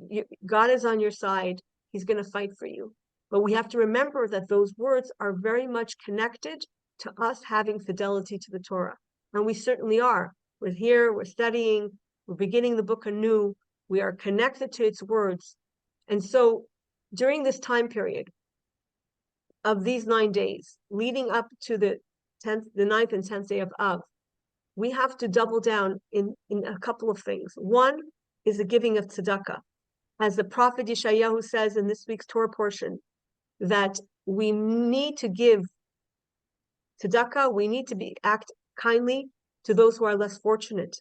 on your side. He's going to fight for you. But we have to remember that those words are very much connected to us having fidelity to the Torah. And we certainly are. We're here, we're studying, we're beginning the book anew. We are connected to its words. And so during this time period of these 9 days, leading up to the 9th and 10th day of Av, we have to double down in a couple of things. One is the giving of tzedakah. As the prophet Yeshayahu says in this week's Torah portion, that we need to give tzedakah, we need to act kindly to those who are less fortunate.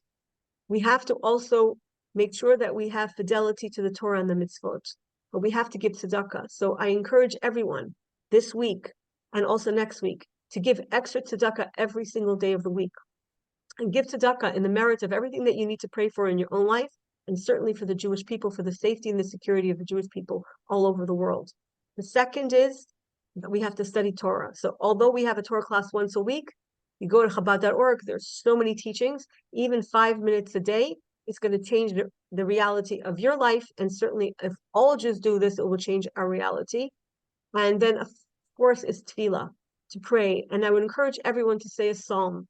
We have to also make sure that we have fidelity to the Torah and the mitzvot, but we have to give tzedakah. So I encourage everyone this week and also next week to give extra tzedakah every single day of the week. And give tzedakah in the merit of everything that you need to pray for in your own life, and certainly for the Jewish people, for the safety and the security of the Jewish people all over the world. The second is that we have to study Torah. So although we have a Torah class once a week, you go to Chabad.org, there's so many teachings, even 5 minutes a day, it's going to change the reality of your life. And certainly if all Jews do this, it will change our reality. And then, of course, is tefillah, to pray. And I would encourage everyone to say a psalm.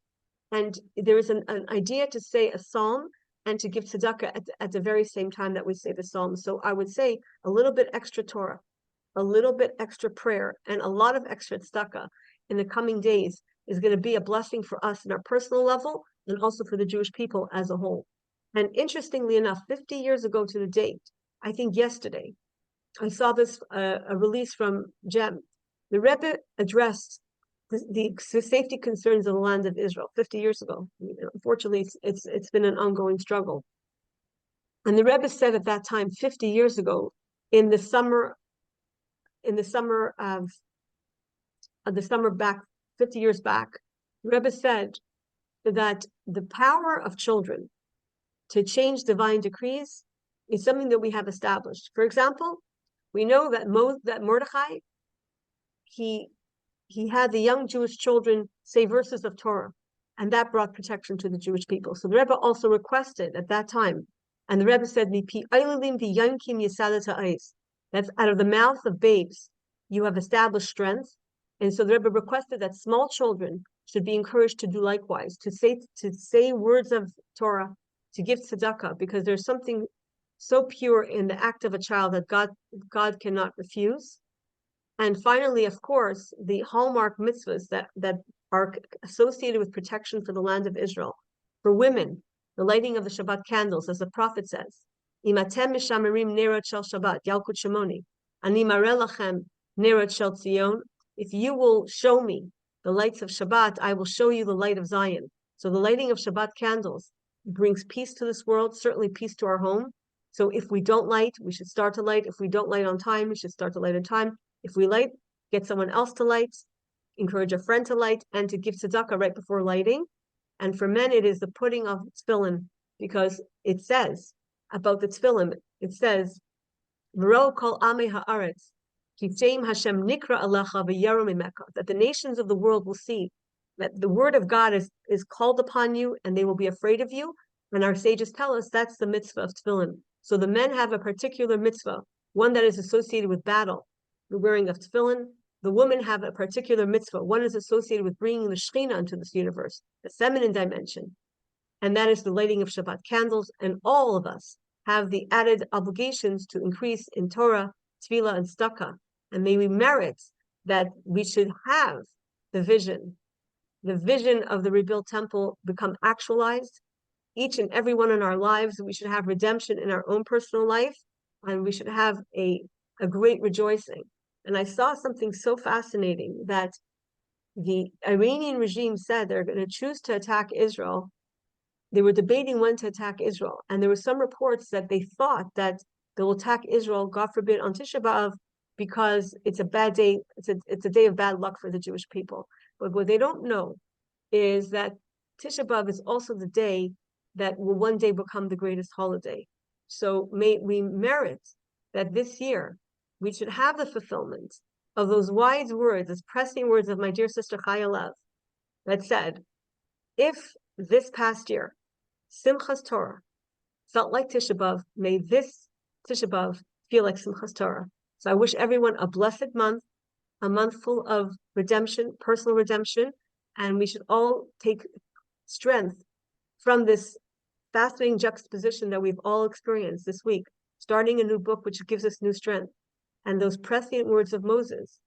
And there is an idea to say a psalm and to give tzedakah at the very same time that we say the psalm. So I would say a little bit extra Torah, a little bit extra prayer, and a lot of extra tzedakah in the coming days is going to be a blessing for us in our personal level and also for the Jewish people as a whole. And interestingly enough, 50 years ago to the date, I think yesterday, I saw this a release from GEM. The Rebbe addressed the safety concerns of the land of Israel 50 years ago. Unfortunately, it's been an ongoing struggle. And the Rebbe said at that time, 50 years ago, in the summer back, 50 years back, the Rebbe said that the power of children to change divine decrees is something that we have established. For example, we know that Mordechai, he had the young Jewish children say verses of Torah, and that brought protection to the Jewish people. So the Rebbe also requested at that time, and the Rebbe said, that's out of the mouth of babes, you have established strength. And so the Rebbe requested that small children should be encouraged to do likewise, to say words of Torah, to give tzedakah, because there's something so pure in the act of a child that God cannot refuse. And finally, of course, the hallmark mitzvahs that are associated with protection for the land of Israel. For women, the lighting of the Shabbat candles, as the prophet says, Imatem mishamerim nerot shel Shabbat, Yalkut Shemoni, ani mareh lachem nerot shel Tzion. If you will show me the lights of Shabbat, I will show you the light of Zion. So the lighting of Shabbat candles brings peace to this world, certainly peace to our home. So if we don't light, we should start to light. If we don't light on time, we should start to light on time. If we light, get someone else to light, encourage a friend to light, and to give tzedakah right before lighting. And for men, it is the putting of tefillin, because it says about the tefillin, it says, V'ro kol amei haaretz, ki shem Hashem nikra alecha v'yaru mimeka, that the nations of the world will see that the word of God is called upon you, and they will be afraid of you. And our sages tell us that's the mitzvah of tefillin. So the men have a particular mitzvah, one that is associated with battle, the wearing of tefillin. The women have a particular mitzvah, one is associated with bringing the Shekhinah into this universe, the feminine dimension, and that is the lighting of Shabbat candles. And all of us have the added obligations to increase in Torah, tefillah, and tzedakah. And may we merit that we should have the vision of the rebuilt temple become actualized. Each and every one in our lives, we should have redemption in our own personal life, and we should have a great rejoicing. And I saw something so fascinating that the Iranian regime said they're going to choose to attack Israel. They were debating when to attack Israel. And there were some reports that they thought that they will attack Israel, God forbid, on Tisha B'Av, because it's a bad day. It's a day of bad luck for the Jewish people. But what they don't know is that Tisha B'Av is also the day that will one day become the greatest holiday. So may we merit that this year we should have the fulfillment of those wise words, those pressing words of my dear sister Chaya Lev, that said, if this past year Simchas Torah felt like Tisha B'Av, may this Tisha B'Av feel like Simchas Torah. So I wish everyone a blessed month, a month full of redemption, personal redemption, and we should all take strength from this fascinating juxtaposition that we've all experienced this week, starting a new book which gives us new strength, and those prescient words of Moses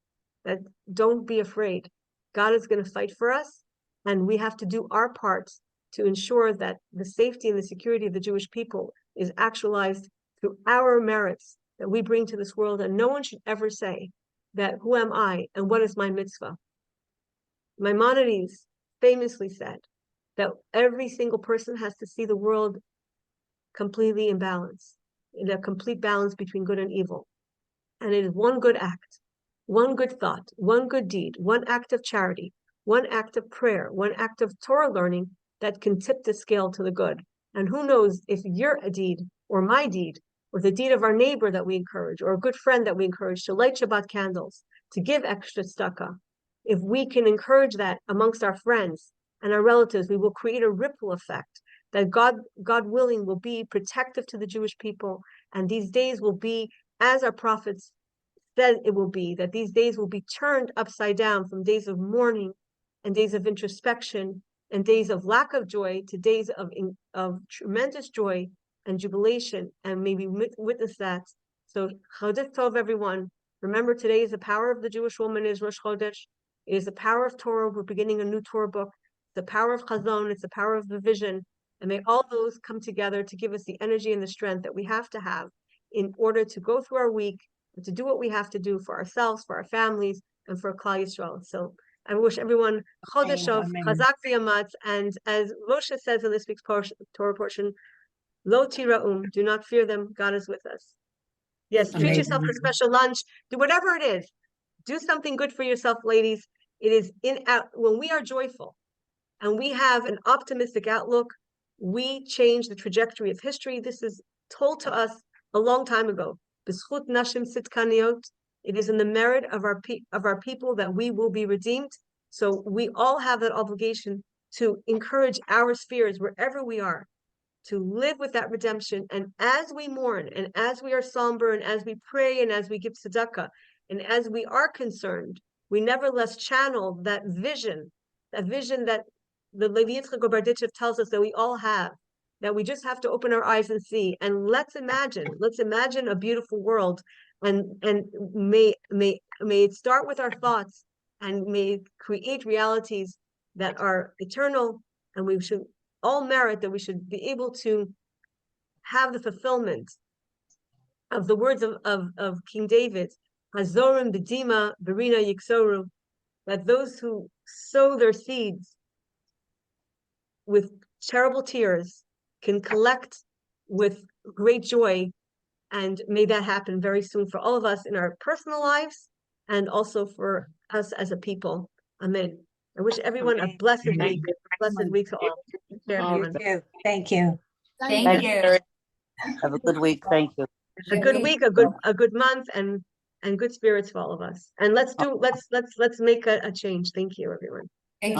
that don't be afraid. God is going to fight for us, and we have to do our part to ensure that the safety and the security of the Jewish people is actualized through our merits that we bring to this world. And no one should ever say that, who am I and what is my mitzvah? Maimonides famously said that every single person has to see the world completely in balance, in a complete balance between good and evil. And it is one good act, one good thought, one good deed, one act of charity, one act of prayer, one act of Torah learning that can tip the scale to the good. And who knows if your deed or my deed, or the deed of our neighbor that we encourage, or a good friend that we encourage to light Shabbat candles, to give extra tzedakah, if we can encourage that amongst our friends and our relatives, we will create a ripple effect that God willing will be protective to the Jewish people. And these days will be, as our prophets said it will be, that these days will be turned upside down from days of mourning and days of introspection and days of lack of joy to days of tremendous joy and jubilation. And maybe witness that. So Chodesh Tov, everyone. Remember, today is the power of the Jewish woman is Rosh Chodesh. It is the power of Torah. We're beginning a new Torah book. The power of Chazon. It's the power of the vision. And may all those come together to give us the energy and the strength that we have to have in order to go through our week and to do what we have to do for ourselves, for our families, and for Klal Yisrael. So I wish everyone Chodesh Tov, Chazak v'Yamatz, and as Moshe says in this week's Torah portion, Lo tira'um, do not fear them, God is with us. Yes, treat yourself to a special lunch, do whatever it is. Do something good for yourself, ladies. It is when we are joyful and we have an optimistic outlook, we change the trajectory of history. This is told to us a long time ago. B'schut nashim sitkaniot. It is in the merit of our people that we will be redeemed. So we all have that obligation to encourage our spheres wherever we are, to live with that redemption. And as we mourn, and as we are somber, and as we pray, and as we give tzedakah, and as we are concerned, we nevertheless channel that vision that the Levi Yitzchak Berditchev tells us that we all have, that we just have to open our eyes and see. And let's imagine a beautiful world, and may it start with our thoughts, and may it create realities that are eternal. And we should all merit that we should be able to have the fulfillment of the words of King David, Hazorim b'dima berina yiksoru, that those who sow their seeds with terrible tears can collect with great joy. And may that happen very soon for all of us in our personal lives and also for us as a people. Amen. I wish everyone a blessed week. Blessed week to all. Thank you. Thank you. Thank you. Have a good week. Thank you. A good week, a good month, and good spirits for all of us. And let's make a change. Thank you, everyone. Thank you.